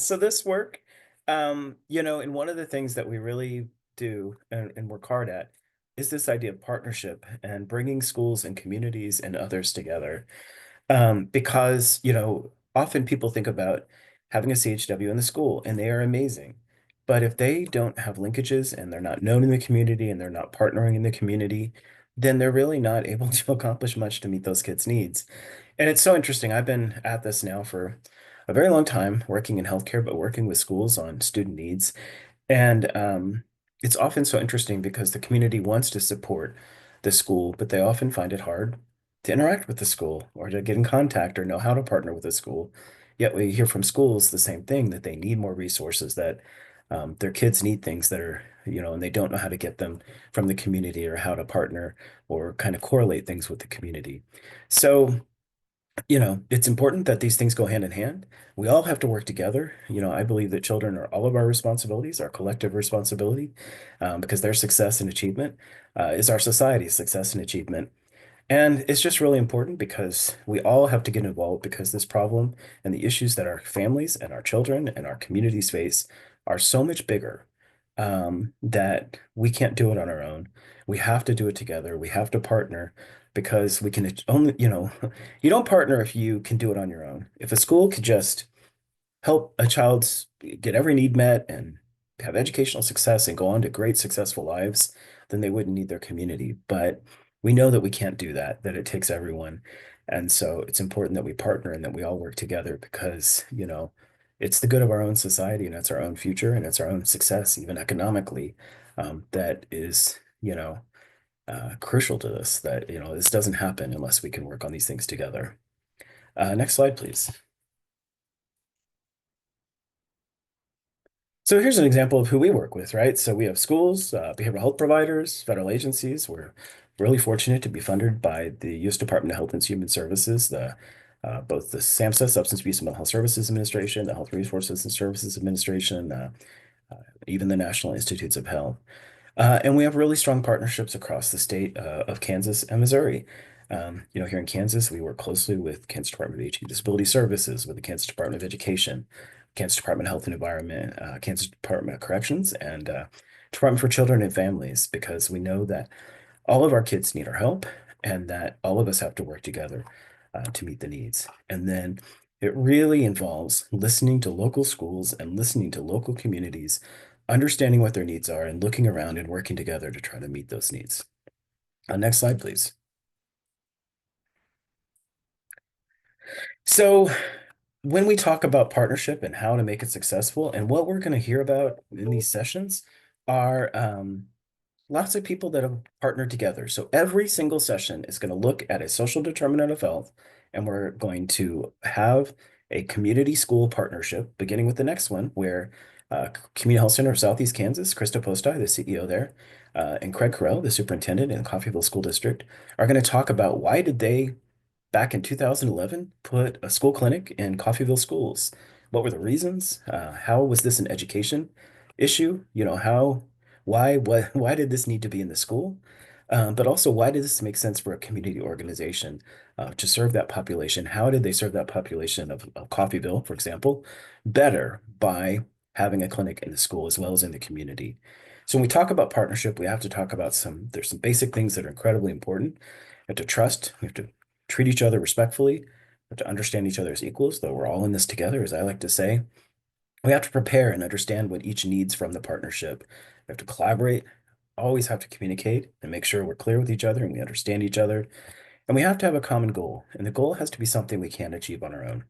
So this work, and one of the things that we really do and work hard at is this idea of partnership and bringing schools and communities and others together. Because, often people think about having a CHW in the school and they are amazing. But if they don't have linkages and they're not known in the community and they're not partnering in the community, then they're really not able to accomplish much to meet those kids' needs. And it's so interesting. I've been at this now for a very long time, working in healthcare, but working with schools on student needs. And it's often so interesting because the community wants to support the school, but they often find it hard to interact with the school or to get in contact or know how to partner with the school. Yet we hear from schools the same thing, that they need more resources, that their kids need things that are, and they don't know how to get them from the community or how to partner or kind of correlate things with the community. So, it's important that these things go hand in hand. We all have to work together. I believe that children are all of our responsibilities, our collective responsibility, because their success and achievement is our society's success and achievement. And it's just really important because we all have to get involved because this problem and the issues that our families and our children and our communities face are so much bigger that we can't do it on our own. We have to do it together. We have to partner because we can only, you don't partner if you can do it on your own. If a school could just help a child's get every need met and have educational success and go on to great successful lives, then they wouldn't need their community. But we know that we can't do that, that it takes everyone. And so it's important that we partner and that we all work together because, it's the good of our own society and it's our own future and it's our own success, even economically, that is, crucial to this, that, this doesn't happen unless we can work on these things together. Next slide, please. So here's an example of who we work with, right? So we have schools, behavioral health providers, federal agencies. We're really fortunate to be funded by the U.S. Department of Health and Human Services, both the SAMHSA, Substance Abuse and Mental Health Services Administration, the Health Resources and Services Administration, uh, even the National Institutes of Health. And we have really strong partnerships across the state of Kansas and Missouri. Here in Kansas, we work closely with Kansas Department of Aging and Disability Services, with the Kansas Department of Education, Kansas Department of Health and Environment, Kansas Department of Corrections, and Department for Children and Families, because we know that all of our kids need our help and that all of us have to work together to meet the needs. And then it really involves listening to local schools and listening to local communities, understanding what their needs are and looking around and working together to try to meet those needs. Next slide, please. So when we talk about partnership and how to make it successful, and what we're going to hear about in these sessions are lots of people that have partnered together. So every single session is going to look at a social determinant of health, and we're going to have a community school partnership, beginning with the next one, where Community Health Center of Southeast Kansas, Krista Postai, the CEO there, and Craig Carell, the superintendent in Coffeyville School District, are going to talk about why did they back in 2011 put a school clinic in Coffeyville schools. What were the reasons? How was this an education issue? Why did this need to be in the school? But also, why did this make sense for a community organization to serve that population? How did they serve that population of Coffeyville, for example, better by having a clinic in the school as well as in the community? So when we talk about partnership, we have to talk about there's some basic things that are incredibly important. We have to trust, we have to treat each other respectfully, we have to understand each other as equals, though we're all in this together, as I like to say. We have to prepare and understand what each needs from the partnership. We have to collaborate, always have to communicate and make sure we're clear with each other and we understand each other. And we have to have a common goal. And the goal has to be something we can't achieve on our own.